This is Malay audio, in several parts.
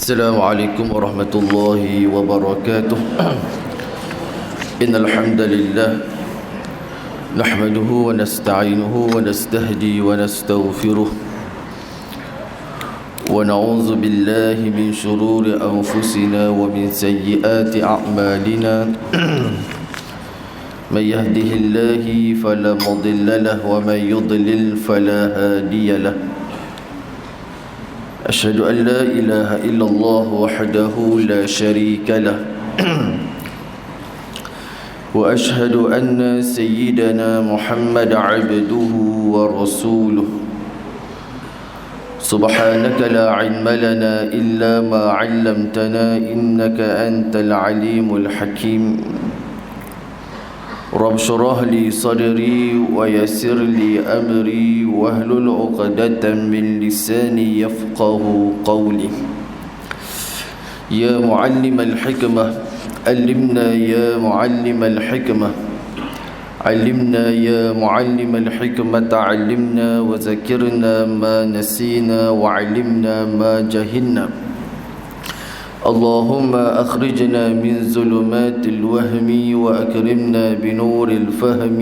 السلام عليكم ورحمة الله وبركاته. إن الحمد لله نحمده ونستعينه ونستهدي ونستغفره ونعوذ بالله من شرور أنفسنا ومن سيئات أعمالنا. من يهده الله فلا مضل له ومن يضلل فلا هادي له. أشهد أن لا إله إلا الله وحده لا شريك له وأشهد أن سيدنا محمد عبده ورسوله. سبحانك لا علم لنا إلا ما علمتنا إنك أنت العليم الحكيم. رب اشرح لي صدري ويسر لي أمري واحلل عقدة من لساني يفقه قولي. يا معلم الحكمة علمنا يا معلم الحكمة علمنا يا معلم الحكمة علمنا وذكرنا ما نسينا وعلمنا ما جهلنا. اللهم أخرجنا من ظلمات الوهم وأكرمنا بنور الفهم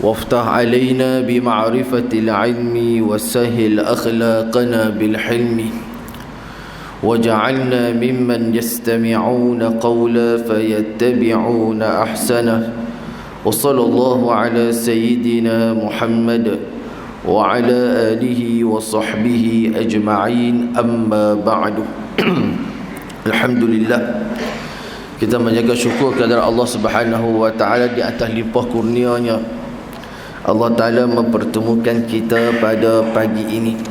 وافتح علينا بمعرفة العلم وسهل أخلاقنا بالحلم وجعلنا ممن يستمعون قولا فيتبعون أحسنه. وصلى الله على سيدنا محمد وعلى آله وصحبه أجمعين. أما بعد. Alhamdulillah, kita menjaga syukur kepada Allah Subhanahu wa taala di atas limpah kurnia-Nya. Allah Taala mempertemukan kita pada pagi ini.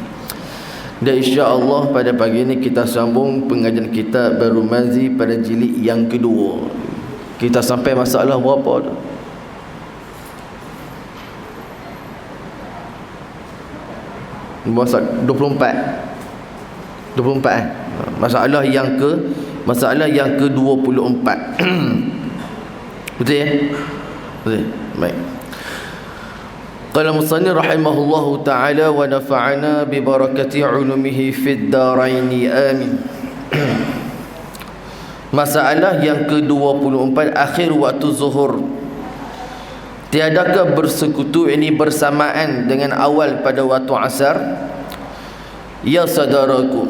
Dan insya-Allah pada pagi ini kita sambung pengajian kitab Baru Mazi pada jilid yang kedua. Kita sampai masalah berapa tu? Masalah 24 Masalah yang ke-24. Betul ya? Betul. Baik. Qala musannif rahimahullahu ta'ala wa nafa'ana bi barakati 'ulumihi fid dharain amin. Masalah yang ke-24, akhir waktu zuhur. Tiadakah bersekutu ini bersamaan dengan awal pada waktu asar? Ya saudaraku,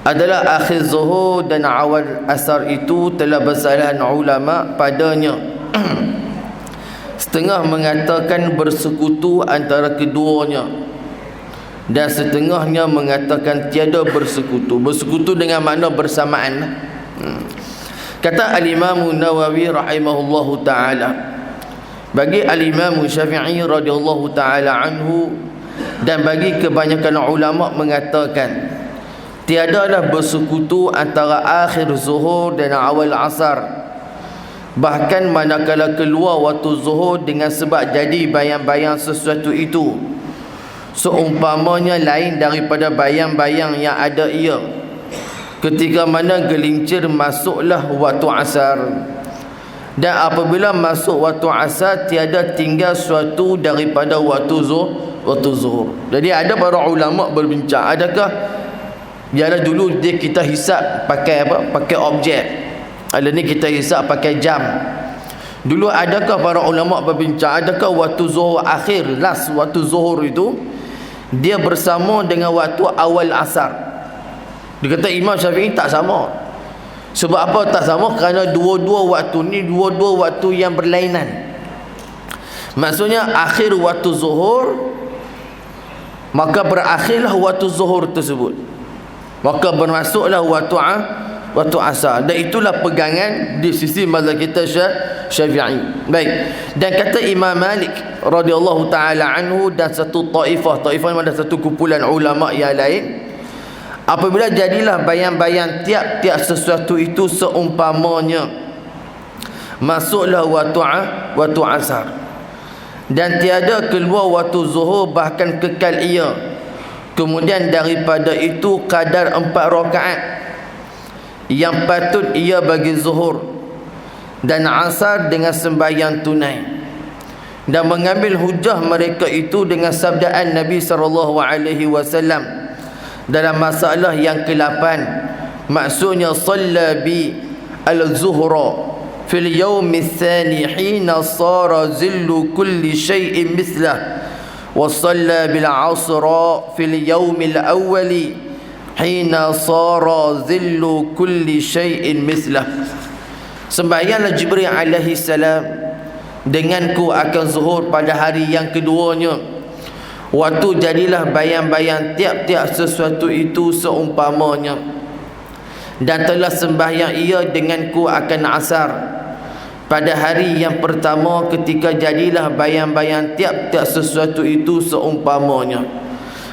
adalah akhir zuhur dan awal asar itu telah bersalahan ulama padanya. Setengah mengatakan bersekutu antara keduanya dan setengahnya mengatakan tiada bersekutu. Bersekutu dengan makna bersamaan. Kata Al-Imam Nawawi rahimahullahu ta'ala, bagi Al-Imam Syafi'i radhiyallahu ta'ala anhu dan bagi kebanyakan ulama mengatakan tiadalah bersekutu antara akhir zuhur dan awal asar. Bahkan manakala keluar waktu zuhur dengan sebab jadi bayang-bayang sesuatu itu, seumpamanya lain daripada bayang-bayang yang ada ia, ketika mana gelincir masuklah waktu asar. Dan apabila masuk waktu asar, tiada tinggal suatu daripada waktu zuhur. Jadi ada para ulama berbincang, adakah biarlah dulu kita hisap pakai apa? Pakai objek. Ada ni kita hisap pakai jam. Dulu adakah para ulama berbincang, adakah waktu zuhur akhir, last waktu zuhur itu dia bersama dengan waktu awal asar? Dia kata Imam Syafi'i tak sama. Sebab apa tak sama? Kerana dua-dua waktu ni dua-dua waktu yang berlainan. Maksudnya akhir waktu zuhur, maka berakhirlah waktu zuhur tersebut, maka bermasuklah waktu asar. Dan itulah pegangan di sisi mazhab kita Syafi'i. Baik. Dan kata Imam Malik radhiyallahu taala anhu dan satu taifah ada satu kumpulan ulama yang lain, apabila jadilah bayang-bayang tiap-tiap sesuatu itu seumpamanya masuklah waktu asar dan tiada keluar waktu zuhur, bahkan kekal ia. Kemudian daripada itu kadar 4 rakaat yang patut ia bagi zuhur dan asar dengan sembahyang tunai. Dan mengambil hujah mereka itu dengan sabdaan Nabi SAW dalam masalah yang ke-8, maksudnya salla bi al-zuhra fil yawmi tsani hina sara zillu kulli syai'in mislah wa salla bil 'asra fil yawmi al-awwali hina sara zillu kulli syai'in mislah. Sembahyanglah Jibril alaihi salam denganku akan zuhur pada hari yang keduanya, waktu jadilah bayang-bayang tiap-tiap sesuatu itu seumpamanya, dan telah sembahyang ia denganku akan asar pada hari yang pertama ketika jadilah bayang-bayang tiap-tiap sesuatu itu seumpamanya.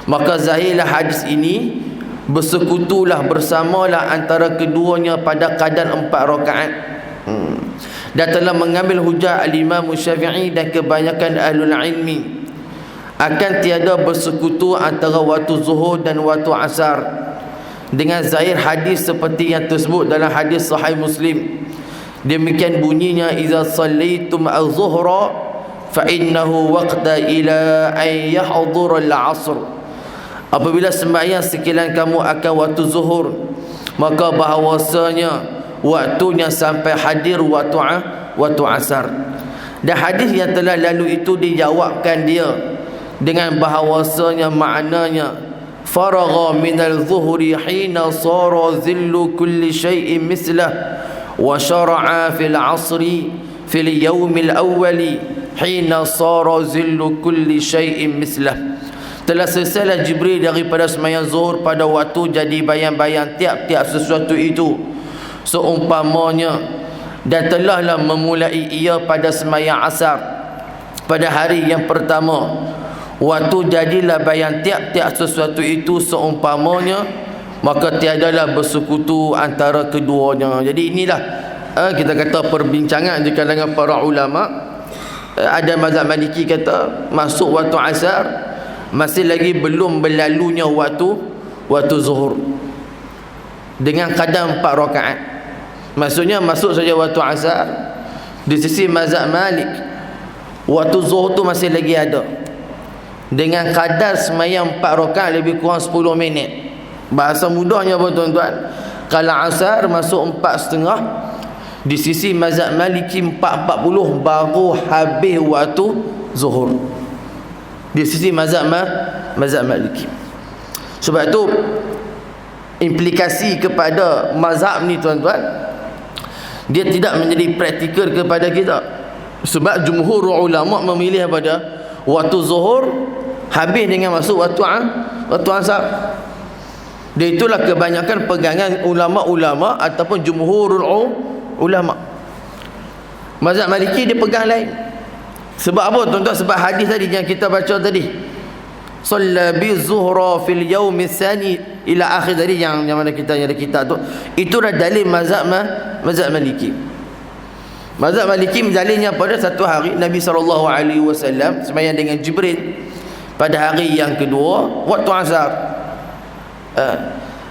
Maka zahirlah hadis ini, bersekutulah bersamalah antara keduanya pada kadar 4 rakaat. Dan telah mengambil hujah al-Imam Syafi'i dan kebanyakan ahlul ilmi akan tiada bersekutu antara waktu zuhur dan waktu asar dengan zahir hadis seperti yang tersebut dalam hadis sahih Muslim. Demikian bunyinya, idza sallaitum az-zuhra fa innahu waqta ila an yahdhur al-'asr. Apabila sembahyang sekalian kamu akan waktu zuhur, maka bahawasanya waktunya sampai hadir waktu asar. Dan hadis yang telah lalu itu dijawabkan dia dengan bahawasanya maknanya faragha minal zuhri hina sara zillu kulli syai'in mislah wa syara'a fil 'asri fil yawmil awwali hina sara zillu kulli syai'in mislah. Telah selesailah Jibril daripada sembahyang zuhur pada waktu jadi bayang-bayang tiap-tiap sesuatu itu seumpamanya, dan telahlah memulai ia pada sembahyang asar pada hari yang pertama, waktu jadilah bayang tiap-tiap sesuatu itu seumpamanya, maka tiadalah bersekutu antara keduanya. Jadi inilah kita kata perbincangan di kalangan para ulama. Ada mazhab Maliki kata masuk waktu asar masih lagi belum berlalunya waktu zuhur dengan kadar 4 rakaat. Maksudnya masuk saja waktu asar. Di sisi mazhab Malik, waktu zuhur tu masih lagi ada dengan kadar sembahyang 4 rakaat lebih kurang 10 minit. Bahasa mudahnya apa tuan-tuan? Kalau asar masuk 4.30, di sisi mazhab Maliki 4.40 baru habis waktu zuhur. Di sisi mazhab Maliki. Sebab itu implikasi kepada mazhab ni tuan-tuan, dia tidak menjadi praktikal kepada kita. Sebab jumhur ulama memilih pada waktu zuhur habis dengan masuk waktu asar. Dan itulah kebanyakan pegangan ulama-ulama ataupun jumhurul ulama. Mazhab Maliki dia pegang lain. Sebab apa tuan-tuan? Sebab hadis tadi yang kita baca tadi, salla bi zuhra fil yaumi tsani ila akhir tadi, yang mana kita ada kitab tu, itu dah dalil mazhab Maliki. Mazhab Maliki mendalilnya pada satu hari Nabi SAW sembahyang dengan Jibril pada hari yang kedua waktu asar,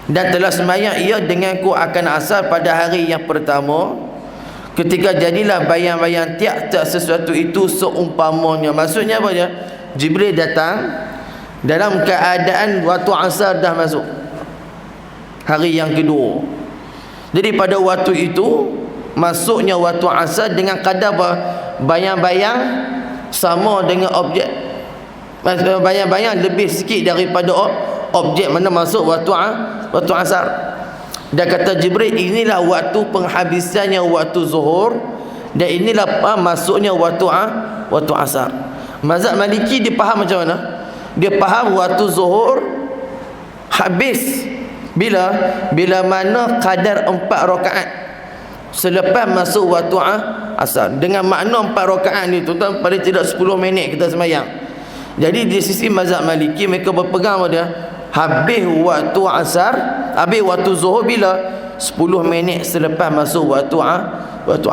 dan telah sembahyang ia denganku akan asar pada hari yang pertama ketika jadilah bayang-bayang tiap-tiap sesuatu itu seumpamanya. Maksudnya apa dia? Jibril datang dalam keadaan waktu asar dah masuk hari yang kedua. Jadi pada waktu itu masuknya waktu asar dengan kadar apa? Bayang-bayang sama dengan objek. Bayang-bayang lebih sikit daripada objek mana masuk waktu asar. Dan kata Jibril, inilah waktu penghabisannya waktu zuhur, dan inilah masuknya waktu asar. Mazhab Maliki dia faham macam mana? Dia faham waktu zuhur habis bila mana kadar 4 rakaat selepas masuk waktu asar. Dengan makna 4 rakaat ni tuan-tuan, pada tidak 10 minit kita sembahyang. Jadi di sisi mazhab Maliki mereka berpegang pada habis waktu asar, habis waktu zuhur bila 10 minit selepas masuk waktu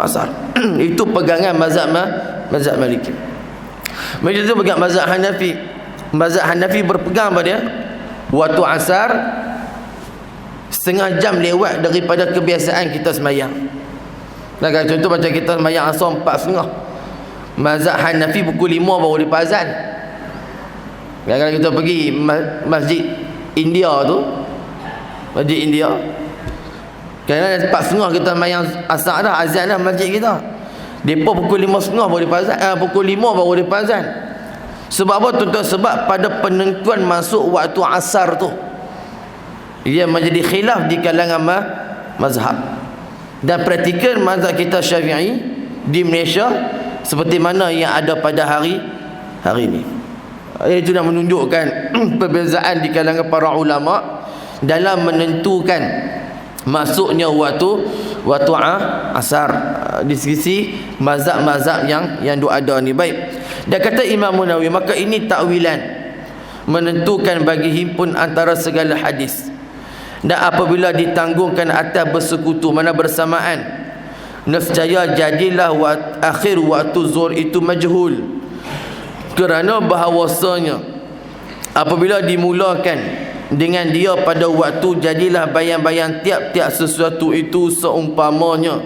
asar. Itu pegangan mazhab Maliki. Macam tu pegang mazhab Hanafi. Mazhab Hanafi berpegang pada waktu asar setengah jam lewat daripada kebiasaan kita sembahyang. Nah, contoh macam kita sembahyang asar 4.30, mazhab Hanafi pukul 5 baru lepas azan. Kalau kita pergi masjid India tu, masjid India. Kerana 4.30 kita mayang asar dah, azan dah masjid kita. Depa pukul 5.30 baru dia azan, pukul 5 baru dia azan. Sebab apa tuan-tuan? Sebab pada penentuan masuk waktu asar tu, ia menjadi khilaf di kalangan mazhab. Dan praktikal mazhab kita Syafi'i di Malaysia seperti mana yang ada pada hari ini. Itu dah menunjukkan perbezaan di kalangan para ulama dalam menentukan masuknya waktu asar di sisi mazhab-mazhab yang ada ni. Baik, dia kata Imam Nawawi, maka ini takwilan menentukan bagi himpun antara segala hadis, dan apabila ditanggungkan atas bersekutu mana bersamaan, nescaya jadilah akhir waktu zuhur itu majhul, kerana bahawasanya apabila dimulakan dengan dia pada waktu, jadilah bayang-bayang tiap-tiap sesuatu itu seumpamanya,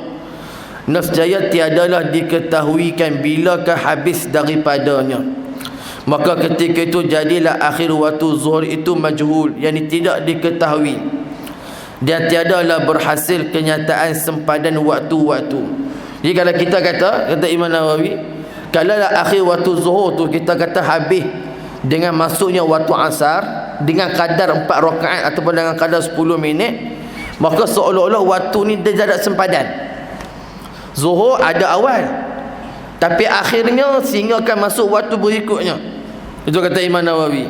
nescaya tiadalah diketahuikan bilakah habis daripadanya. Maka ketika itu jadilah akhir waktu zuhur itu majhul, yakni tidak diketahui, dan tiadalah berhasil kenyataan sempadan waktu-waktu. Jadi kalau kita kata Imam Nawawi, kalau akhir waktu zuhur tu kita kata habis dengan masuknya waktu asar dengan kadar 4 rakaat ataupun dengan kadar 10 minit, maka seolah-olah waktu ni dia tak ada sempadan. Zuhur ada awal, tapi akhirnya sehingga akan masuk waktu berikutnya. Itu kata Imam Nawawi.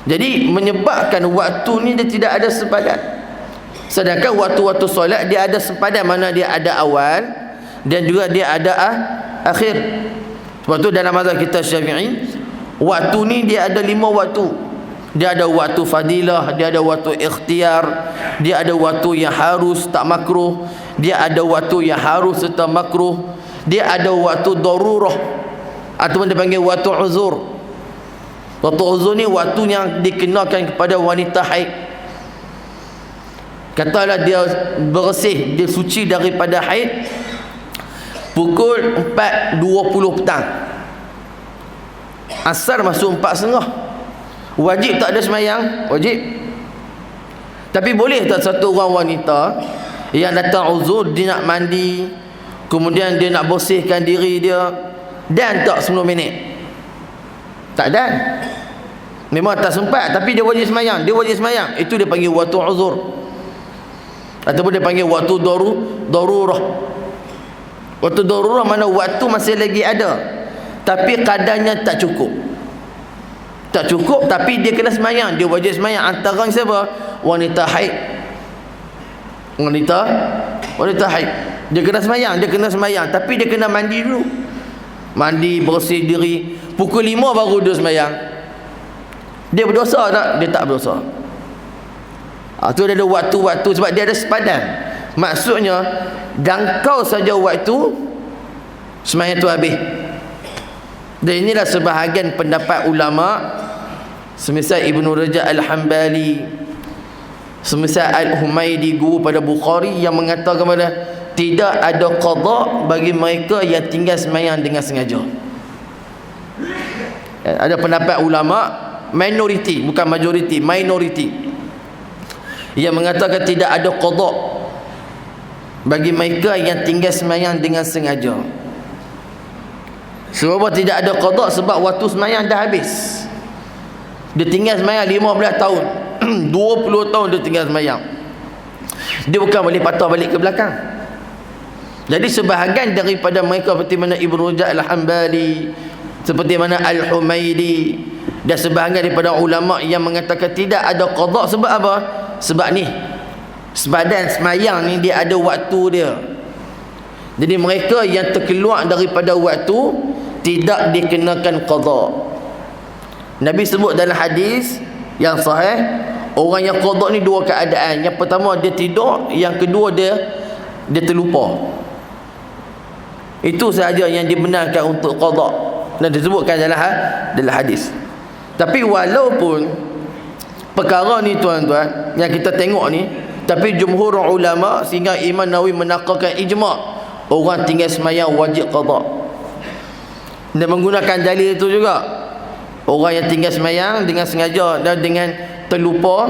Jadi menyebabkan waktu ni dia tidak ada sempadan. Sedangkan waktu-waktu solat dia ada sempadan, mana dia ada awal dan juga dia ada akhir. Sebab tu dalam mazhab kita Syafi'i, waktu ni dia ada 5 waktu. Dia ada waktu fadilah, dia ada waktu ikhtiar, dia ada waktu yang harus tak makruh, dia ada waktu yang harus serta makruh, dia ada waktu darurah ataupun dia panggil waktu uzur. Waktu uzur ni waktu yang dikenakan kepada wanita haid. Katalah dia bersih, dia suci daripada haid pukul 4.20 petang, asar masuk 4.30. Wajib tak ada semayang? Wajib. Tapi boleh tak satu orang wanita yang datang uzur, dia nak mandi, kemudian dia nak bersihkan diri dia, dan tak 10 minit? Tak dan. Memang tak sempat, tapi dia wajib semayang. Dia wajib semayang. Itu dia panggil waktu uzur, ataupun dia panggil waktu darurah. Waktu darurah mana waktu masih lagi ada, tapi kadarnya tak cukup. Tak cukup, tapi dia kena semayang. Dia wajib semayang. Antara siapa? Wanita haid. Wanita haid, dia kena semayang, tapi dia kena mandi dulu. Mandi, bersih diri. Pukul 5 baru dia semayang. Dia berdosa tak? Dia tak berdosa. Tu dia ada waktu-waktu, sebab dia ada sepadan. Maksudnya jangkau saja waktu semayang tu habis. Dan inilah sebahagian pendapat ulama, semisal Ibnu Rajab Al-Hambali, semisal Al-Humaidi guru pada Bukhari, yang mengatakan kepada tidak ada qada bagi mereka yang tinggal semayang dengan sengaja. Ada pendapat ulama minoriti, bukan majoriti, minoriti, yang mengatakan tidak ada qada bagi mereka yang tinggal semayang dengan sengaja. Sebab tidak ada qada? Sebab waktu semayang dah habis. Dia tinggal semayang 15 tahun 20 tahun dia tinggal semayang. Dia bukan boleh patah balik ke belakang. Jadi sebahagian daripada mereka seperti mana Ibnu Rajab Al-Hambali, seperti mana Al-Humaidi, dan sebahagian daripada ulama yang mengatakan tidak ada qada. Sebab apa? Sebab ni sebadan semayang ni dia ada waktu dia. Jadi mereka yang terkeluar daripada waktu tidak dikenakan qada. Nabi sebut dalam hadis yang sahih, orang yang qada ni 2 keadaan. Yang pertama dia tidur, yang kedua dia terlupa. Itu sahaja yang dibenarkan untuk qada dan disebutkan dalam hadis. Tapi walaupun perkara ni tuan-tuan yang kita tengok ni, tapi jumhur ulama sehingga Imam Nawawi menakalkan ijma', orang tinggal semayang wajib qada. Dan menggunakan dalil itu juga, orang yang tinggal semayang dengan sengaja dan dengan terlupa,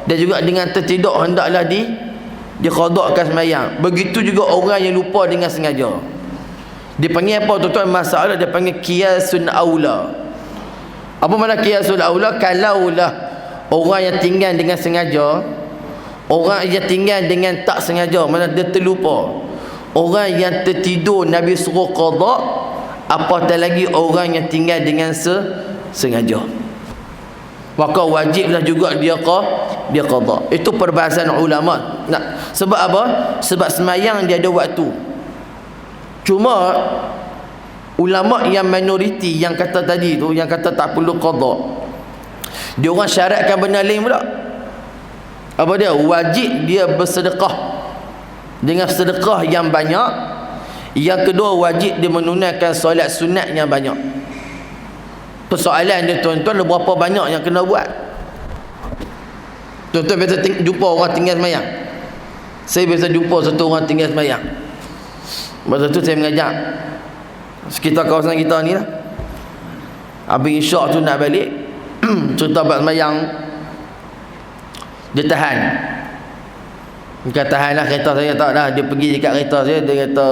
dan juga dengan tertidur hendaklah diqadakkan sembahyang. Begitu juga orang yang lupa dengan sengaja. Dia panggil apa tuan-tuan? Masalah dia panggil qiyasun aula. Apa makna qiyasul aula? Kalaulah orang yang tinggal dengan sengaja, orang yang tinggal dengan tak sengaja, mana dia terlupa, orang yang tertidur Nabi suruh qada, apatah lagi orang yang tinggal dengan sengaja, maka wajiblah juga dia qada. Itu perbahasan ulama. Nah, sebab apa? Sebab sembahyang dia ada waktu. Cuma ulama yang minoriti yang kata tadi tu, yang kata tak perlu qada, dia orang syaratkan benda lain pula. Apa dia? Wajib dia bersedekah dengan sedekah yang banyak. Yang kedua, wajib dia menunaikan solat sunat yang banyak. Persoalan dia tuan-tuan, berapa banyak yang kena buat? Tuan-tuan biasa jumpa orang tinggal sembahyang. Saya biasa jumpa satu orang tinggal sembahyang. Masa tu saya mengajak sekitar kawasan kita ni lah. Habis isyak tu nak balik, cerita buat sembahyang, dia tahan. Bukan tahan lah kereta saya, tak dah. Dia pergi dekat kereta saya, dia kata,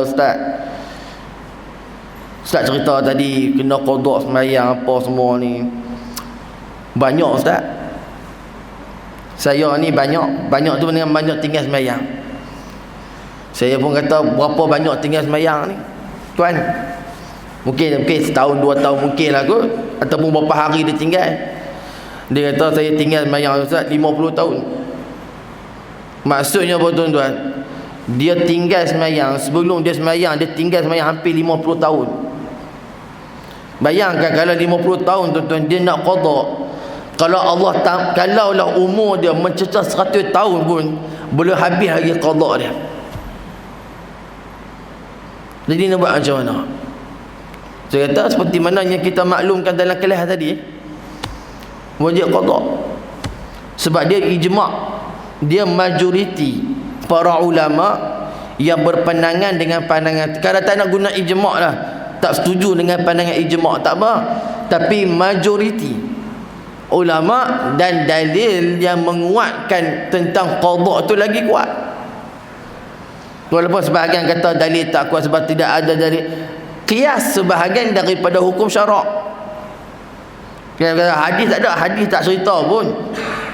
Ustaz cerita tadi kena qada sembahyang apa semua ni. Banyak Ustaz. Saya ni banyak tu dengan banyak tinggal sembahyang. Saya pun kata, berapa banyak tinggal sembahyang ni tuan? Mungkin setahun 2 tahun mungkin lah kot, ataupun berapa hari dia tinggal. Dia kata, saya tinggal sembahyang Ustaz 50 tahun. Maksudnya apa tuan-tuan? Dia tinggal sembahyang, sebelum dia sembahyang, dia tinggal sembahyang hampir 50 tahun. Bayangkan kalau 50 tahun tuan-tuan dia nak qada, kalaulah umur dia mencecah 100 tahun pun boleh habis lagi qada dia. Jadi nak buat macam mana? Saya kata seperti mana yang kita maklumkan dalam kelas tadi, wajib qada. Sebab dia ijma', dia majoriti para ulama yang berpandangan dengan pandangan. Kalau tak nak guna ijma' lah, tak setuju dengan pandangan ijma', tak apa. Tapi majoriti ulama dan dalil yang menguatkan tentang qada tu lagi kuat. Walaupun sebahagian kata dalil tak kuat sebab tidak ada dalil qiyas sebahagian daripada hukum syarak. Hadis tak ada, hadis tak cerita pun.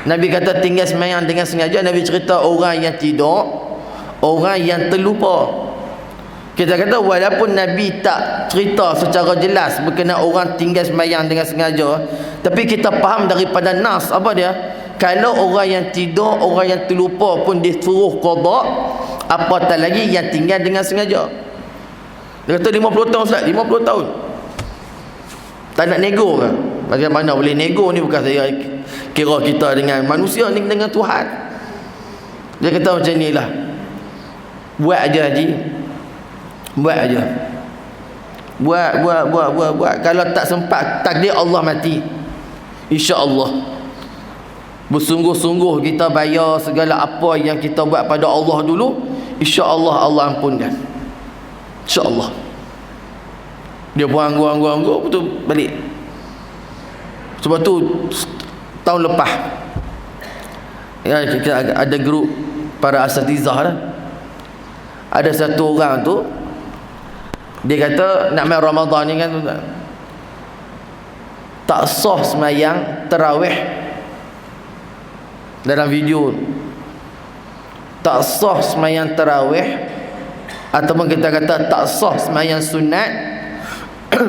Nabi kata tinggal sembahyang dengan sengaja. Nabi cerita orang yang tidur, orang yang terlupa. Kita kata walaupun Nabi tak cerita secara jelas berkenaan orang tinggal sembahyang dengan sengaja, tapi kita faham daripada nas apa dia? Kalau orang yang tidur, orang yang terlupa pun disuruh qada, apatah lagi yang tinggal dengan sengaja. Dia kata 50 tahun Ustaz, 50 tahun. Tak nak nego ke? Bagaimana boleh nego ni? Bukan saya kira kita dengan manusia ni, dengan Tuhan. Dia kata macam ni lah, buat aja haji, buat aja, buat. Kalau tak sempat, takdir Allah mati, insya-Allah bersungguh-sungguh kita bayar segala apa yang kita buat pada Allah dulu, insya-Allah Allah ampunkan, insya-Allah. Dia pun anggur betul balik. Sebab tu tahun lepas ya, kita ada grup para asatizah lah. Ada satu orang tu, dia kata nak main Ramadan ni kan, tak sah sembahyang tarawih. Dalam video, tak sah sembahyang tarawih, ataupun kita kata tak sah sembahyang sunat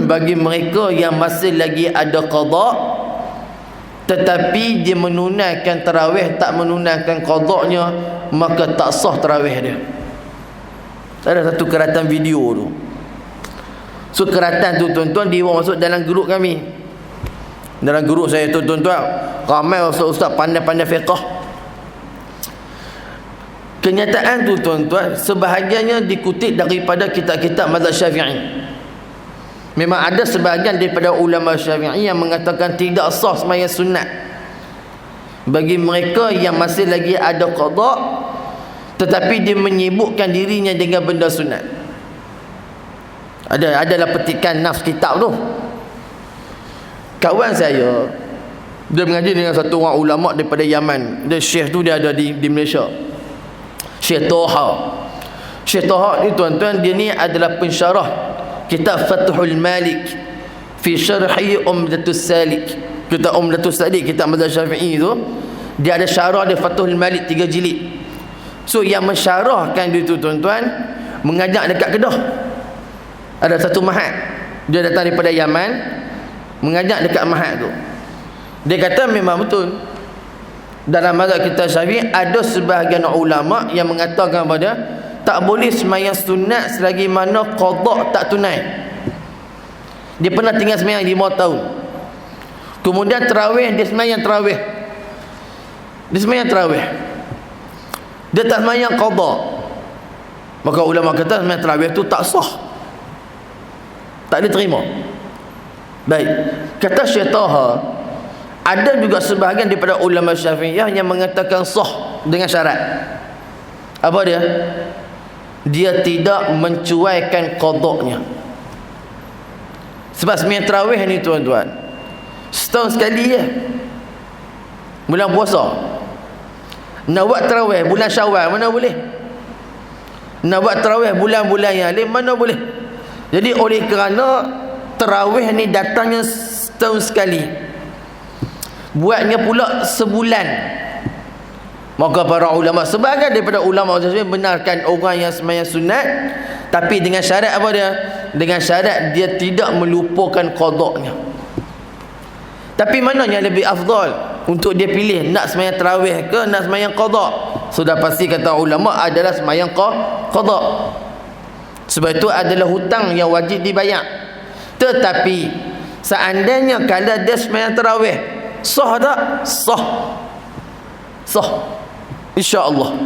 bagi mereka yang masih lagi ada qada, tetapi dia menunaikan tarawih, tak menunaikan qadanya, maka tak sah tarawih dia. Ada satu keratan video tu. So keratan tu tuan-tuan, dia masuk dalam grup kami. Dalam grup saya tu tuan-tuan, ramai ustaz-ustaz pandai-pandai fiqh. Kenyataan tu tuan-tuan, sebahagiannya dikutip daripada kitab-kitab mazhab Syafi'i. Memang ada sebahagian daripada ulama Syafi'i yang mengatakan tidak sah sembahyang sunat bagi mereka yang masih lagi ada qada, tetapi dia menyibukkan dirinya dengan benda sunat. Adalah petikan nafs kitab tu. Kawan saya Dia mengaji dengan satu orang ulama daripada Yaman. Dia syekh tu dia ada di Malaysia. Syekh Toha. Syekh Toha ni tuan-tuan, dia ni adalah pensyarah kitab Fathul Malik fi syarhi Umdatus Salik. Kitab Umdatus Salik, kitab mazhab Syafi'i tu, dia ada syarah dia Fathul Malik 3 jilid. So yang mensyarahkan dia tu tuan-tuan mengajak dekat Kedah. Ada satu mahat, dia datang daripada Yaman, mengajak dekat mahat tu. Dia kata memang betul dalam mazhab kita Syafi'i ada sebahagian ulama yang mengatakan pada tak boleh sembahyang sunat selagi mana qada tak tunai. Dia pernah tinggal sembahyang 5 tahun. Kemudian tarawih, dia sembahyang tarawih. Dia sembahyang tarawih. Dia tak sembahyang qada. Maka ulama kata sembahyang tarawih tu tak sah. Tak diterima. Baik. Kata Syekh Taha, ada juga sebahagian daripada ulama Syafi'iyah yang mengatakan sah dengan syarat. Apa dia? Dia tidak mencuaikan qadanya. Sebab sembahyang tarawih ni tuan-tuan, setahun sekali je. Bulan puasa. Nak buat tarawih bulan Syawal mana boleh? Nak buat tarawih bulan-bulan yang lain mana boleh? Jadi oleh kerana tarawih ni datangnya setahun sekali, buatnya pula sebulan, maka para ulama, sebahagian daripada ulama benarkan orang yang sembahyang sunat, tapi dengan syarat apa dia? Dengan syarat dia tidak melupakan qadanya. Tapi mana yang lebih afdal untuk dia pilih, nak sembahyang tarawih ke nak sembahyang qada? Sudah pasti kata ulama adalah sembahyang qada. Sebab itu adalah hutang yang wajib dibayar. Tetapi seandainya kalau dia sembahyang tarawih, sah tak? Sah. Sah, insya-Allah.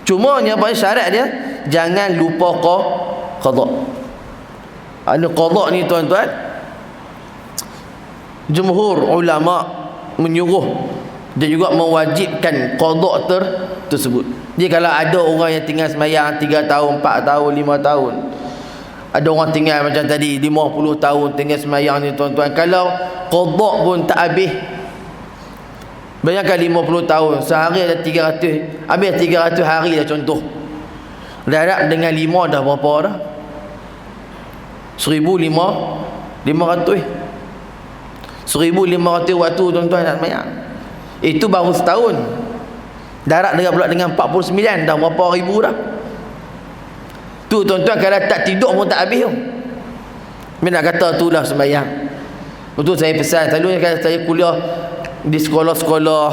Cuma yang paling syarat dia jangan lupa qada. Ada qada ni tuan-tuan, jumhur ulama menyuruh dia juga mewajibkan qada tersebut. Jadi kalau ada orang yang tinggal sembahyang 3 tahun, 4 tahun, 5 tahun, ada orang tinggal macam tadi 50 tahun tinggal sembahyang ni tuan-tuan, kalau qada pun tak habis. Bayangkan 50 tahun, sehari ada 300, habis 300 hari dah contoh. Darab dengan 5 dah berapa dah? 1,500. 1,500 waktu tuan-tuan nak sembahyang. Itu baru setahun. Darab dengan pula dengan 49 dah berapa ribu dah. Tu tuan-tuan kalau tak tidur pun tak habis tu. Nak kata tu lah sembahyang. Betul, saya pesan selalunya kalau saya kuliah di sekolah-sekolah,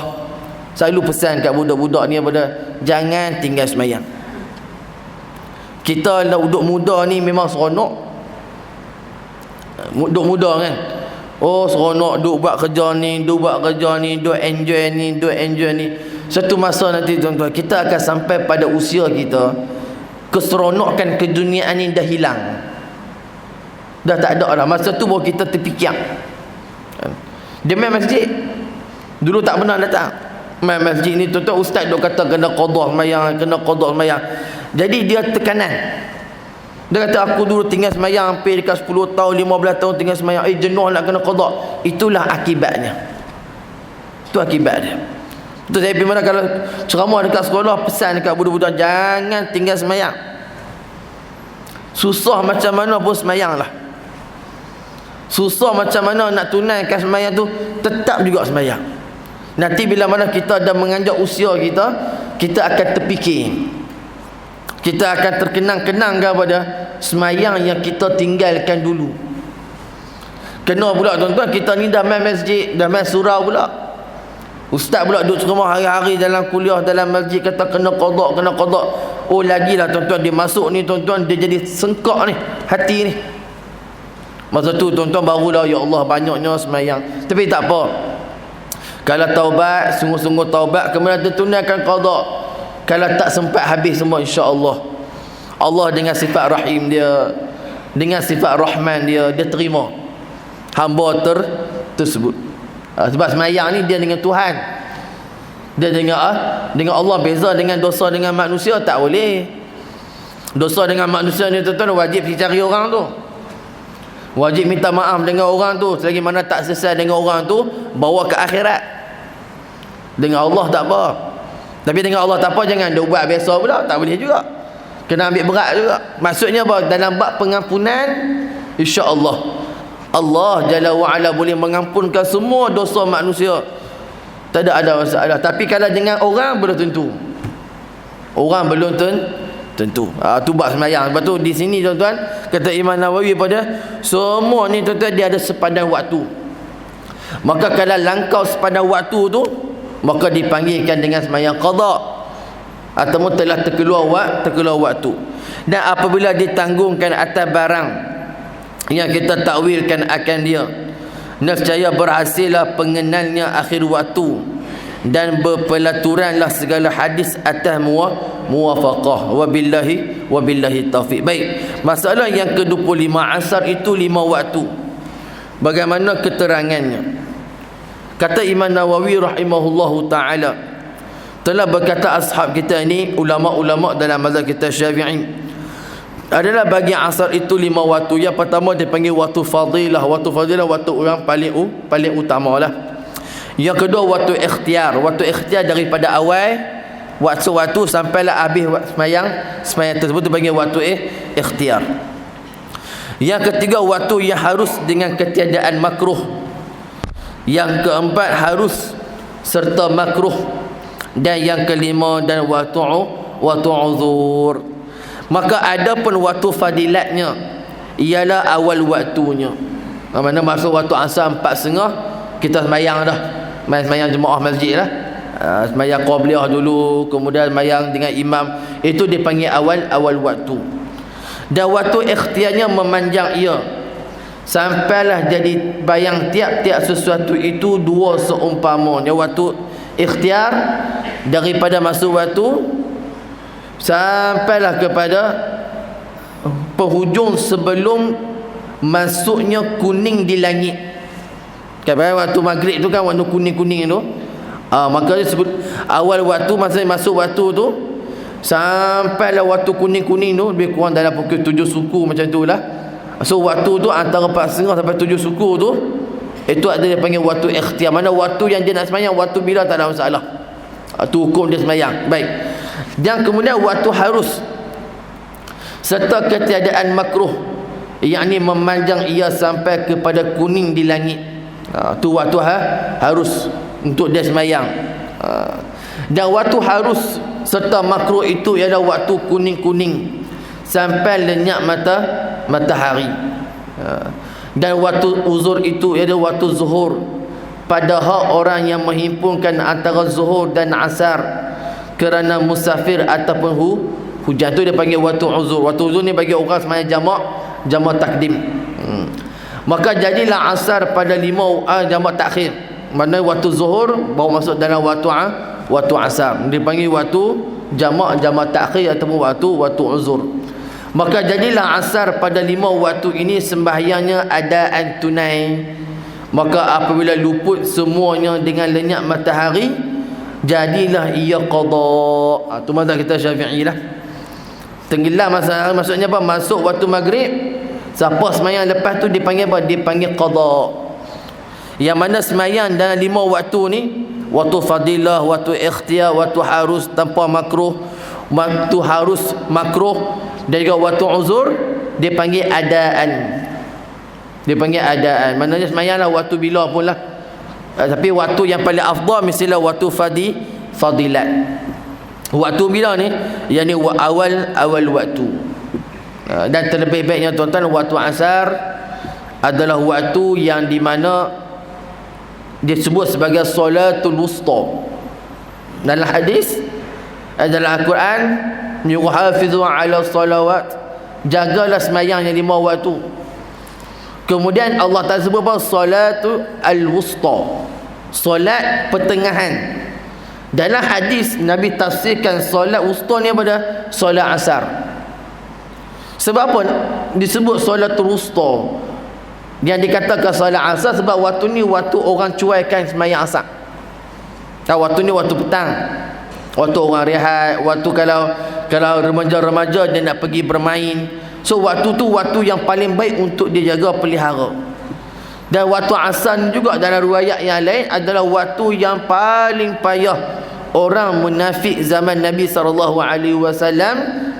selalu pesan kat budak-budak ni pada jangan tinggal sembahyang. Kita duduk muda ni memang seronok. Duduk muda kan, oh seronok duk buat kerja ni, duk buat kerja ni, duk enjoy ni, duk enjoy ni. Satu masa nanti tuan-tuan, kita akan sampai pada usia kita, keseronokan keduniaan ni dah hilang, dah tak ada dah. Masa tu baru kita terfikir. Dia main masjid, dulu tak pernah datang main masjid ni tuan-tuan. Ustaz duk kata kena qada sembahyang, kena qada sembahyang. Jadi dia tekanan. Dia kata aku dulu tinggal sembahyang hampir dekat 10 tahun, 15 tahun tinggal sembahyang, jenuh nak kena qada. Itulah akibatnya. Itu akibat dia. Itu saya pergi mana kalau ceramah dekat sekolah, pesan dekat budak-budak jangan tinggal sembahyang. Susah macam mana pun sembahyang lah. Susah macam mana nak tunaikan sembahyang tu, tetap juga sembahyang. Nanti bila mana kita dah menganjak usia kita, kita akan terfikir, kita akan terkenang-kenang kepada sembahyang yang kita tinggalkan dulu. Kena pula tuan-tuan, kita ni dah main masjid, dah main surau pula. Ustaz pula duduk ceramah hari-hari dalam kuliah dalam masjid, kata kena qada, kena qada. Oh lagilah tuan-tuan, dia masuk ni tuan-tuan, dia jadi sengkak ni hati ni. Masa tu tuan-tuan barulah ya Allah banyaknya sembahyang. Tapi tak apa, kalau taubat, sungguh-sungguh taubat, kemudian tertunaikan qada. Kalau tak sempat habis semua, insya-Allah Allah dengan sifat rahim dia, dengan sifat rahman dia, dia terima hamba tersebut. Sebab sembahyang ni dia dengan Tuhan, dia dengan Allah. Beza dengan dosa dengan manusia, tak boleh. Dosa dengan manusia ni tuan-tuan wajib dicari orang tu. Wajib minta maaf dengan orang tu. Selagi mana tak selesai dengan orang tu, bawa ke akhirat. Dengan Allah tak apa. Tapi dengan Allah tak apa, jangan dia buat biasa pula, tak boleh juga. Kena ambil berat juga. Maksudnya apa? Dalam bab pengampunan, insya-Allah Allah Jalla wa'ala boleh mengampunkan semua dosa manusia. Tak ada masalah. Tapi kalau dengan orang belum tentu. Orang belum tentu. Tu bab sembahyang. Lepas tu di sini tuan-tuan, kata Imam Nawawi pada semua ni tuan-tuan dia ada sepadan waktu. Maka kalau langkau sepadan waktu tu, maka dipanggilkan dengan sembahyang qada ataupun telah terkeluar waktu. Dan apabila ditanggungkan atas barang yang kita takwilkan akan dia, nescaya berhasillah pengenalnya akhir waktu dan berpelaturanlah segala hadis atas muwafaqah. Wabillahi taufiq. Baik, masalah yang ke-25, asar itu 5 waktu. Bagaimana keterangannya? Kata Imam Nawawi rahimahullahu ta'ala, telah berkata ashab kita ini, ulama-ulama dalam mazhab kita Syafi'i, adalah bagi asar itu 5 waktu. Yang pertama dipanggil waktu fadilah. Waktu fadilah waktu orang paling utama lah. Yang kedua waktu ikhtiar. Waktu ikhtiar daripada awal waktu sampailah habis semayang tersebut dipanggil waktu ikhtiar. Yang ketiga waktu yang harus dengan ketiadaan makruh. Yang keempat harus serta makruh. Dan yang kelima dan waktu uzur. Maka ada pun waktu fadilatnya ialah awal waktunya. Mana masuk waktu asar 4.30 kita semayang dah. Semayang jemaah masjid lah. Semayang qabliyah dulu, kemudian semayang dengan imam. Itu dipanggil awal waktu. Dan waktu ikhtiarnya memanjang ia sampailah jadi bayang tiap-tiap sesuatu itu dua seumpamanya. Waktu ikhtiar daripada masuk waktu sampailah kepada penghujung sebelum masuknya kuning di langit. Kan waktu maghrib tu kan warna kuning-kuning tu. Maka disebut awal waktu, masa masuk waktu tu sampailah waktu kuning-kuning tu, lebih kurang dalam pukul 7 suku macam tu lah. So waktu tu antara 4.30 sampai 7 suku tu, itu ada dia panggil waktu ikhtiar. Mana waktu yang dia nak semayang, waktu bila tak ada masalah. Tu hukum dia semayang. Baik. Dan kemudian waktu harus serta ketiadaan makruh, yakni memanjang ia sampai kepada kuning di langit. Tu waktu harus untuk dia semayang. Dan waktu harus serta makruh itu ialah waktu kuning-kuning sampai lenyap matahari. Dan waktu uzur itu ialah waktu zuhur, padahal orang yang menghimpunkan antara zuhur dan asar kerana musafir ataupun hujan, tu dia panggil waktu uzur. Waktu uzur ni bagi orang semayang jamak takdim. Maka jadilah asar pada 5 jamak takhir. Mana waktu zuhur baru masuk dalam waktu asar. Dia panggil waktu jamak takhir ataupun waktu uzur. Maka jadilah asar pada 5 waktu ini sembahyangnya adaan tunai. Maka apabila luput semuanya dengan lenyap matahari, jadilah ia qada. Tu mazhab kita Syafi'i lah. Tenggelam maksudnya apa? Masuk waktu maghrib, siapa semayang lepas tu dipanggil apa? Dipanggil qada. Yang mana semayang dalam 5 waktu ni, waktu fadilah, waktu ikhtiar, waktu harus tanpa makruh, waktu harus makruh, dan juga waktu uzur, dipanggil adaan. Maknanya semayanglah waktu bila pun lah. Tapi waktu yang paling afdal mestilah waktu fadilat. Waktu bila ni? Yang ni awal waktu. Dan terlebih baiknya tuan-tuan, waktu asar adalah waktu yang di mana disebut sebagai salatul wusta. Dalam hadis, dalam Al-Quran, yuhafizu ala salawat, jagalah semayang yang 5 waktu. Kemudian Allah Ta'ala sebut apa? Salatul al-wusta, solat pertengahan. Dalam hadis Nabi tafsirkan solat wusta ni apa dah? Solat asar. Sebab apa disebut solatul wusta? Yang dikatakan solat asar sebab waktu ni waktu orang cuaikan sembahyang asar. Waktu ni waktu petang, waktu orang rehat, waktu kalau remaja-remaja dia nak pergi bermain, So waktu tu waktu yang paling baik untuk dia jaga pelihara. Dan waktu asar juga dalam riwayat yang lain adalah waktu yang paling payah orang munafik zaman Nabi SAW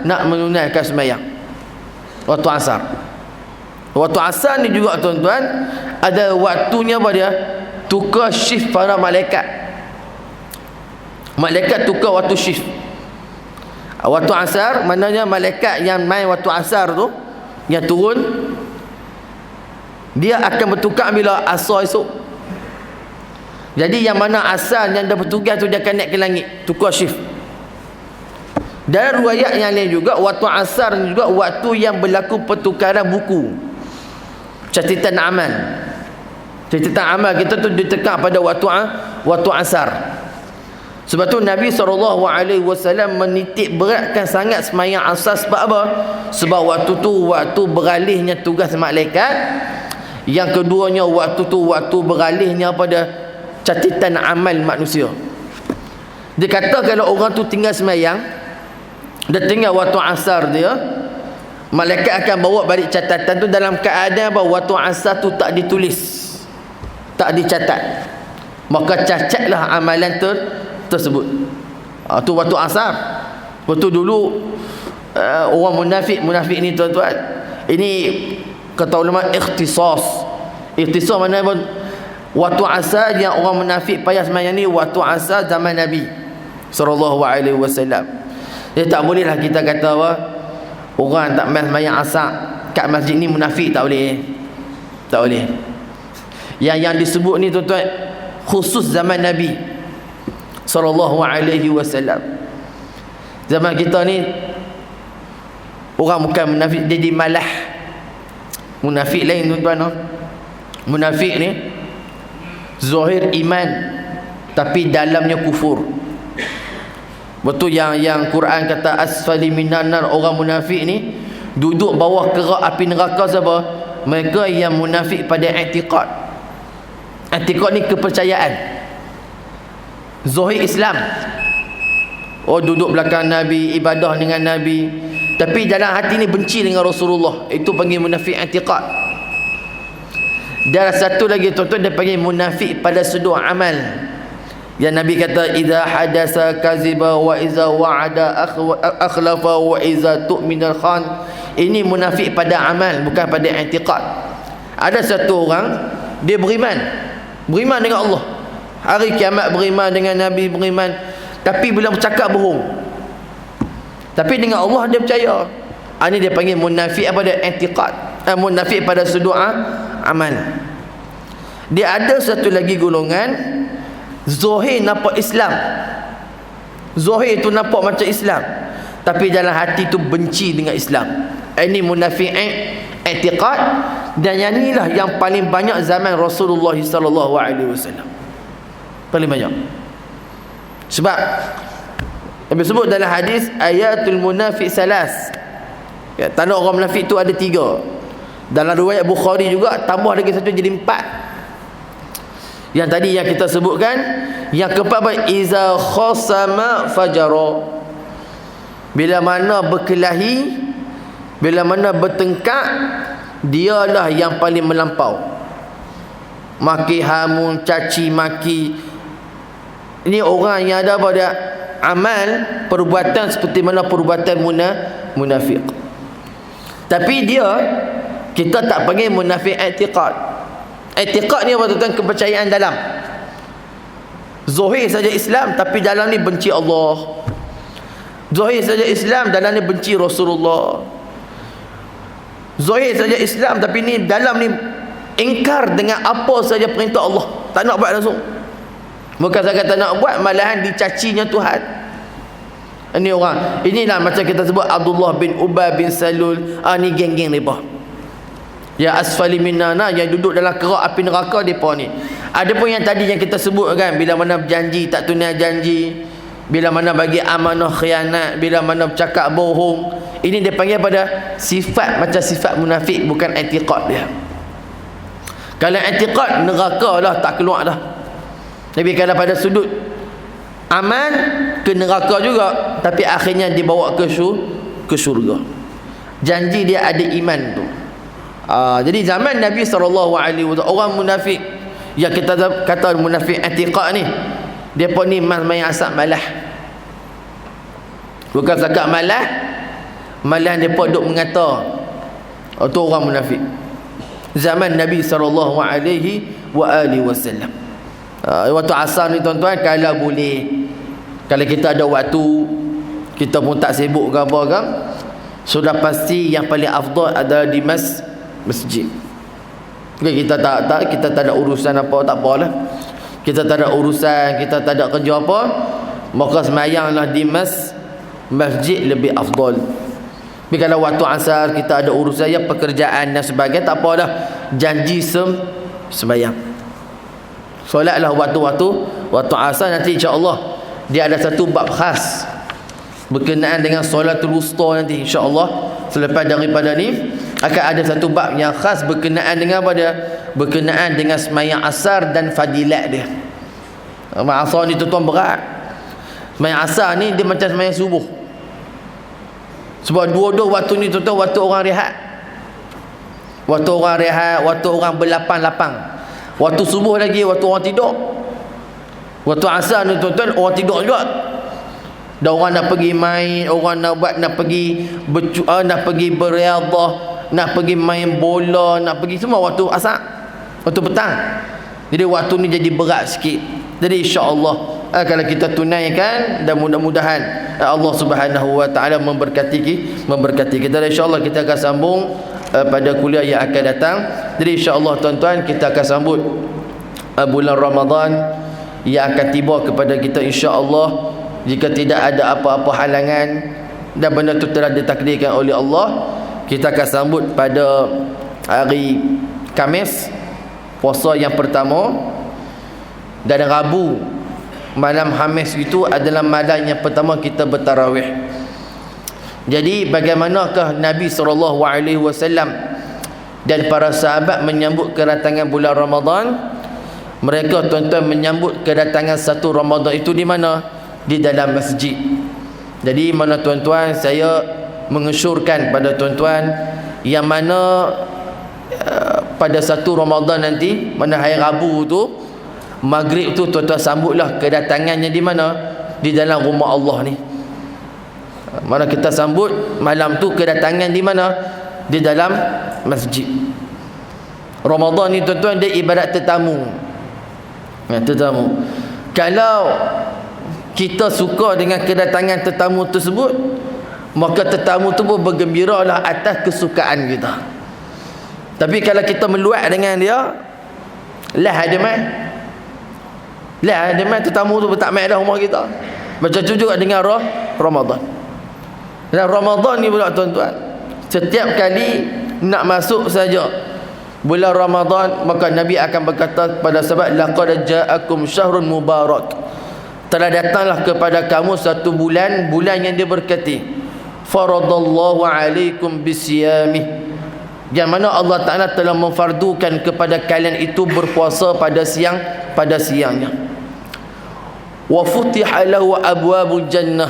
nak menunaikan sembahyang. Waktu asar. Waktu asar ni juga tuan-tuan ada waktunya apa dia? Tukar shift para malaikat. Malaikat tukar waktu shift. Waktu asar, maknanya malaikat yang main waktu asar tu, yang turun, dia akan bertukar bila asar esok. Jadi yang mana asar yang dah bertugas tu dia akan naik ke langit, tukar shift. Dalam riwayat yang lain juga, waktu asar juga waktu yang berlaku pertukaran buku, catatan amal. Catatan amal kita tu ditekan pada waktu asar. Sebab tu Nabi SAW menitik beratkan sangat sembahyang asar. Sebab apa? Sebab waktu tu waktu beralihnya tugas malaikat. Yang keduanya waktu tu waktu beralihnya pada catatan amal manusia. Dia kata kalau orang tu tinggal sembahyang, dia tinggal waktu asar dia, malaikat akan bawa balik catatan tu dalam keadaan apa? Waktu asar tu tak ditulis, tak dicatat. Maka cacatlah amalan tersebut. Tu waktu asar. Waktu dulu orang munafik ni tuan-tuan, ini kata ulama ikhtisas. Ikhtisas mana pun waktu asar yang orang munafik payah sembahyang ni waktu asar zaman Nabi SAW. Dia tak bolehlah kita kata apa, orang tak main sembahyang asar kat masjid ni munafik, tak boleh. Tak boleh. Yang disebut ni tuan-tuan khusus zaman Nabi SAW. Zaman kita ni orang bukan munafik, jadi malah. Munafik lain tuan-tuan. Munafik ni zahir iman tapi dalamnya kufur. Betul yang Quran kata asfali minan nar, orang munafik ni duduk bawah kerak api neraka. Siapa? Mereka yang munafik pada i'tiqad. I'tiqad ni kepercayaan. Zahir Islam, duduk belakang Nabi, ibadah dengan Nabi, tapi dalam hati ni benci dengan Rasulullah. Itu panggil munafik i'tiqad. Dan satu lagi tuan-tuan, dia panggil munafik pada sudut amal. Yang Nabi kata idza hadasa kaziba wa iza wa'ada akhlafa wa iza tu'minal khan. Ini munafik pada amal, bukan pada i'tiqad. Ada satu orang dia beriman dengan Allah, hari kiamat beriman, dengan Nabi beriman, tapi bila bercakap bohong. Tapi dengan Allah dia percaya. Ini dia panggil munafik pada i'tiqad, munafik pada sudut amal. Dia ada satu lagi golongan zahir nampak Islam. Zahir tu nampak macam Islam, tapi dalam hati tu benci dengan Islam. Ini munafik i'tiqad. Dan yang inilah yang paling banyak zaman Rasulullah SAW. Paling banyak. Sebab Nabi sebut dalam hadis ayatul munafik salas. Tanda orang munafik tu ada 3. Dalam riwayat Bukhari juga tambah lagi satu jadi 4. Yang tadi yang kita sebutkan, yang keempat apa? Iza khasama fajara. Bila mana berkelahi, bila mana bertengkar, dialah yang paling melampau. Maki hamun, caci maki. Ini orang yang ada pada amal, perbuatan seperti mana perbuatan munafik. Tapi dia, kita tak panggil munafik i'tiqad. I'tiqad ni apa tuan-tuan? Kepercayaan dalam. Zahir saja Islam, tapi dalam ni benci Allah. Zahir saja Islam, dalam ni benci Rasulullah. Zahir saja Islam, tapi ni dalam ni ingkar dengan apa saja perintah Allah, tak nak buat langsung. Bukan sahaja tak nak buat, malahan dicacinya Tuhan. Ini orang, inilah macam kita sebut Abdullah bin Ubay bin Salul. Ni geng-geng mereka, ya asfali minnana, yang duduk dalam kerak api neraka mereka ni. Ada pun yang tadi yang kita sebut kan, bila mana berjanji tak tunai janji, bila mana bagi amanah khianat, bila mana bercakap bohong. Ini dia panggil pada sifat macam sifat munafik, bukan i'tiqad dia. Kalau i'tiqad, neraka lah, tak keluar dah. Tapi kalau pada sudut amal, ke neraka juga, tapi akhirnya dibawa ke syurga. Janji dia ada iman tu. Jadi zaman Nabi SAW, orang munafik yang kita kata munafik atiqah ni, depa ni main asap malah. Bukan setakat malah depa duk mengata tu orang munafik zaman Nabi SAW. Waktu asar ni tuan-tuan, kalau boleh, kalau kita ada waktu, kita pun tak sibuk ke apa kan, sudah pasti yang paling afdal adalah di masjid. Okay, kita tak ada urusan apa, tak apalah. Kita tak ada urusan, kita tak ada kerja apa, maka semayanglah di masjid lebih afdal. Tapi kalau waktu asar kita ada urusan ya, pekerjaan dan sebagainya, tak apalah, janji semayang. Solatlah waktu asar. Nanti insya-Allah dia ada satu bab khas berkenaan dengan solatul wusta nanti insya-Allah. Selepas daripada ni akan ada satu bab yang khas berkenaan dengan apa dia? Berkenaan dengan semayang asar dan fadilat dia. Semayang asar ni tuan-tuan berat. Semayang asar ni dia macam semayang subuh. Sebab dua-dua waktu ni tuan-tuan, waktu orang rehat. Waktu orang berlapang-lapang. Waktu subuh lagi waktu orang tidur. Waktu asar ni tuan-tuan, orang tidur juga. Dan orang nak pergi main, orang nak pergi beriadah, nak pergi main bola, nak pergi semua waktu asar, waktu petang. Jadi waktu ni jadi berat sikit. Jadi insya-Allah kalau kita tunaikan, dan mudah-mudahan Allah Subhanahu wa taala memberkati kita. Dan insya-Allah kita akan sambung pada kuliah yang akan datang. Jadi insya-Allah tuan-tuan, kita akan sambut bulan Ramadan yang akan tiba kepada kita insya-Allah, jika tidak ada apa-apa halangan dan benda itu telah ditakdirkan oleh Allah. Kita akan sambut pada hari Khamis, puasa yang pertama, dan Rabu malam Khamis itu adalah malam yang pertama kita bertarawih. Jadi bagaimanakah Nabi SAW dan para sahabat menyambut kedatangan bulan Ramadan? Mereka tuan-tuan menyambut kedatangan satu Ramadan itu di mana? Di dalam masjid. Jadi mana tuan-tuan, saya mengesyorkan pada tuan-tuan yang mana pada satu Ramadan nanti, mana hari Rabu tu, maghrib tu tuan-tuan sambutlah kedatangannya di mana? Di dalam rumah Allah ni. Mana kita sambut malam tu kedatangan di mana? Di dalam masjid. Ramadan ni tuan-tuan, dia ibarat tetamu. Tetamu. Kalau kita suka dengan kedatangan tetamu tersebut, maka tetamu tu pun bergembiralah atas kesukaan kita. Tapi kalau kita meluat dengan dia, lah ada mai tetamu tu tak mai dah rumah kita. Macam tu juga dengan Ramadan. Dan Ramadan ni pula tuan-tuan, setiap kali nak masuk saja bulan Ramadan, maka Nabi akan berkata kepada sahabat, laqad ja'akum syahrun mubarak, telah datanglah kepada kamu satu bulan yang diberkati. Faradallahu alaikum bisiyamih, yang mana Allah Ta'ala telah memfardukan kepada kalian itu berpuasa pada siangnya. Wa futiha lahu abwabul jannah,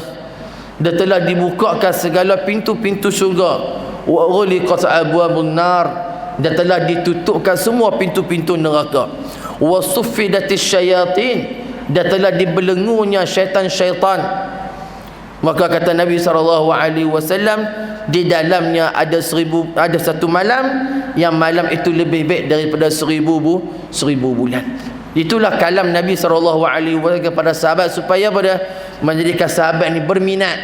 dan telah dibukakan segala pintu-pintu syurga. Wa ghuliqat abwabun nar, dan telah ditutupkan semua pintu-pintu neraka. Wa suffidatis syayatin, dan telah dibelenggunya syaitan-syaitan. Maka kata Nabi SAW, di dalamnya ada satu malam, yang malam itu lebih baik daripada seribu bulan. Itulah kalam Nabi SAW kepada sahabat, supaya pada menjadikan sahabat ni berminat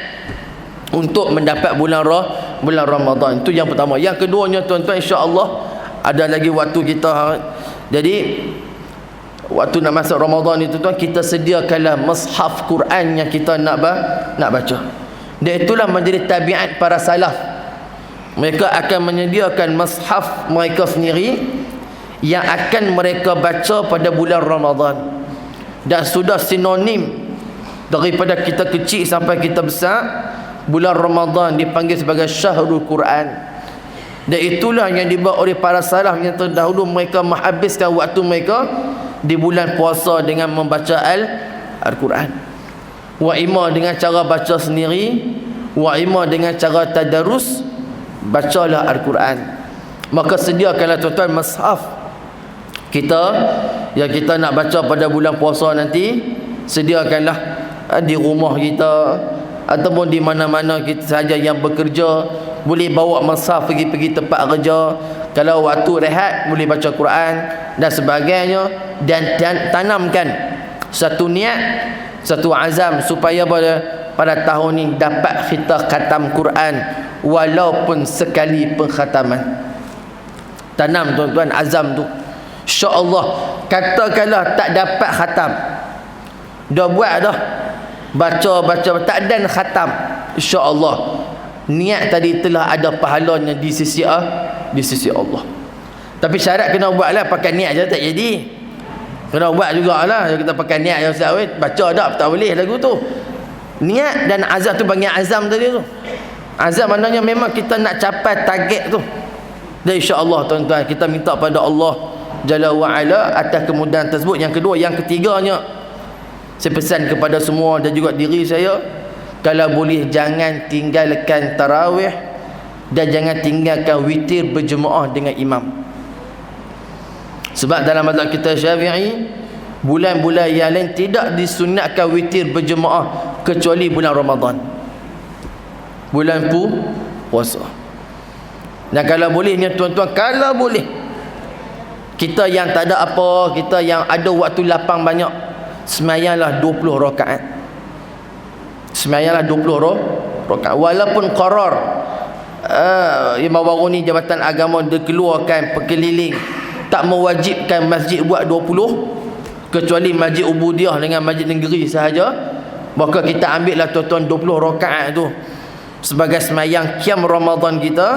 untuk mendapat bulan Ramadan. Itu yang pertama. Yang keduanya tuan-tuan, insya-Allah ada lagi waktu kita. Jadi waktu nak masuk Ramadan itu tuan, kita sediakanlah mushaf Quran yang kita nak baca. Dan itulah menjadi tabiat para salaf. Mereka akan menyediakan mushaf mereka sendiri yang akan mereka baca pada bulan Ramadan. Dan sudah sinonim daripada kita kecil sampai kita besar, bulan Ramadan dipanggil sebagai Syahrul Quran. Dan itulah yang dibuat oleh para salaf yang terdahulu. Mereka menghabiskan waktu mereka di bulan puasa dengan membaca Al-Quran. Wa ima dengan cara baca sendiri, wa ima dengan cara tadarus bacalah Al-Quran. Maka sediakanlah tuan-tuan mushaf kita yang kita nak baca pada bulan puasa nanti. Sediakanlah di rumah kita ataupun di mana-mana kita saja yang bekerja, boleh bawa mushaf pergi tempat kerja. Kalau waktu rehat boleh baca Quran dan sebagainya, dan tanamkan satu niat, satu azam supaya pada tahun ini dapat kita khatam Quran walaupun sekali penghataman. Tanam tuan-tuan azam tu. InsyaAllah, katakanlah tak dapat khatam, dah buat dah, baca tak dan khatam, InsyaAllah niat tadi telah ada pahalanya di sisi Allah. Tapi syarat kena buatlah, pakai niat je tak jadi. Kena buat jugalah. Kita pakai niat je Ustaz, baca dah tak boleh lagu tu. Niat dan azam tu panggil azam tadi tu. Azam maknanya memang kita nak capai target tu. Dan insya-Allah tuan-tuan, kita minta pada Allah Jalla wa Ala atas kemudahan tersebut. Yang kedua, yang ketiganya, saya pesan kepada semua dan juga diri saya, kalau boleh jangan tinggalkan tarawih dan jangan tinggalkan witir berjemaah dengan imam. Sebab dalam mazhab kita Syafi'i, bulan-bulan yang lain tidak disunatkan witir berjemaah kecuali bulan Ramadan, bulan puasa. Dan kalau boleh ni tuan-tuan, kalau boleh, kita yang tak ada apa, kita yang ada waktu lapang banyak, semayanglah 20 rakaat. Semayanglah 20 rakaat. Walaupun qarar Imam Baruni Jabatan Agama dia keluarkan perkeliling, tak mewajibkan masjid buat 20 kecuali Masjid Ubudiyah dengan Masjid Negeri sahaja. Maka kita ambil lah tuan-tuan 20 rakaat tu sebagai semayang qiyam Ramadan kita,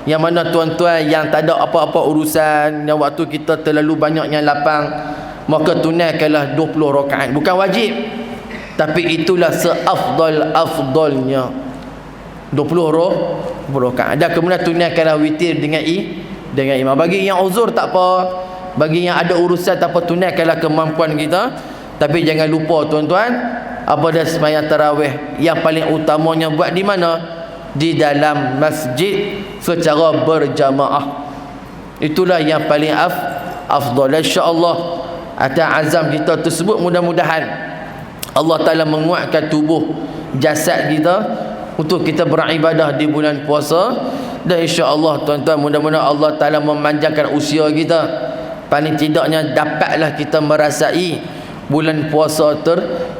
yang mana tuan-tuan yang tak ada apa-apa urusan, yang waktu kita terlalu banyak yang lapang, maka tunaikanlah 20 rakaat. Bukan wajib, tapi itulah seafdal-afdalnya 20 rakaat. Dan kemudian tunaikanlah witir dengan imam. Bagi yang uzur tak apa, bagi yang ada urusan tak apa, tunaikanlah kemampuan kita. Tapi jangan lupa tuan-tuan, apa dah sembahyang tarawih yang paling utamanya buat di mana? Di dalam masjid secara berjamaah. Itulah yang paling afdal. Insya-Allah atas azam kita tersebut, mudah-mudahan Allah Ta'ala menguatkan tubuh jasad kita untuk kita beribadah di bulan puasa. Dan insya-Allah tuan-tuan, mudah-mudahan Allah Ta'ala memanjangkan usia kita. Paling tidaknya dapatlah kita merasai bulan puasa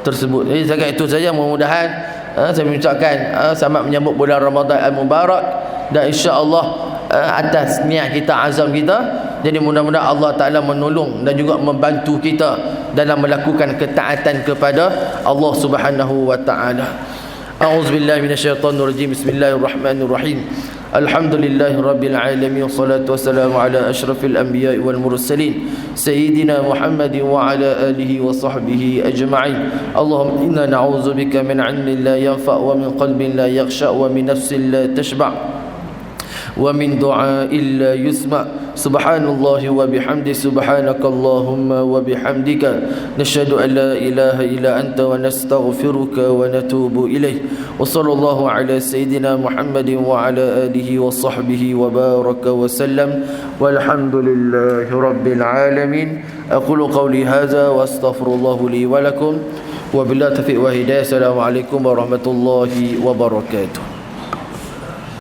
tersebut. Jadi setakat itu saja. Mudah-mudahan saya mengucapkan selamat menyambut bulan Ramadan al-Mubarak. Dan insya-Allah atas niat kita, azam kita, jadi mudah-mudahan Allah Ta'ala menolong dan juga membantu kita dalam melakukan ketaatan kepada Allah Subhanahu wa Ta'ala. A'udzubillahi minasyaitonirrajim. Bismillahirrahmanirrahim. Alhamdulillahi rabbil alamin, wassalatu wassalamu ala asyrafil anbiya'i wal mursalin sayyidina Muhammadin wa ala alihi wa sahbihi ajma'in. Allahumma inna na'udzubika min 'ilmin la yanfa' wa min qalbin la yakhsha' wa min nafsin la tashba' wa min du'a'in la yusma'. Subhanallah wa bihamdi, subhanakallahumma wa bihamdika, nashhadu an la ilaha illa anta wa nastaghfiruka wa natubu ilaih. Wa sallallahu ala sayyidina Muhammadin wa ala alihi wa sahbihi wa baraka wa sallam, walhamdulillahi rabbil alamin. Aqulu qawli hadza wa astaghfirullah li wa lakum wa billahi taufiq wa hidayah. Assalamualaikum warahmatullahi wabarakatuh.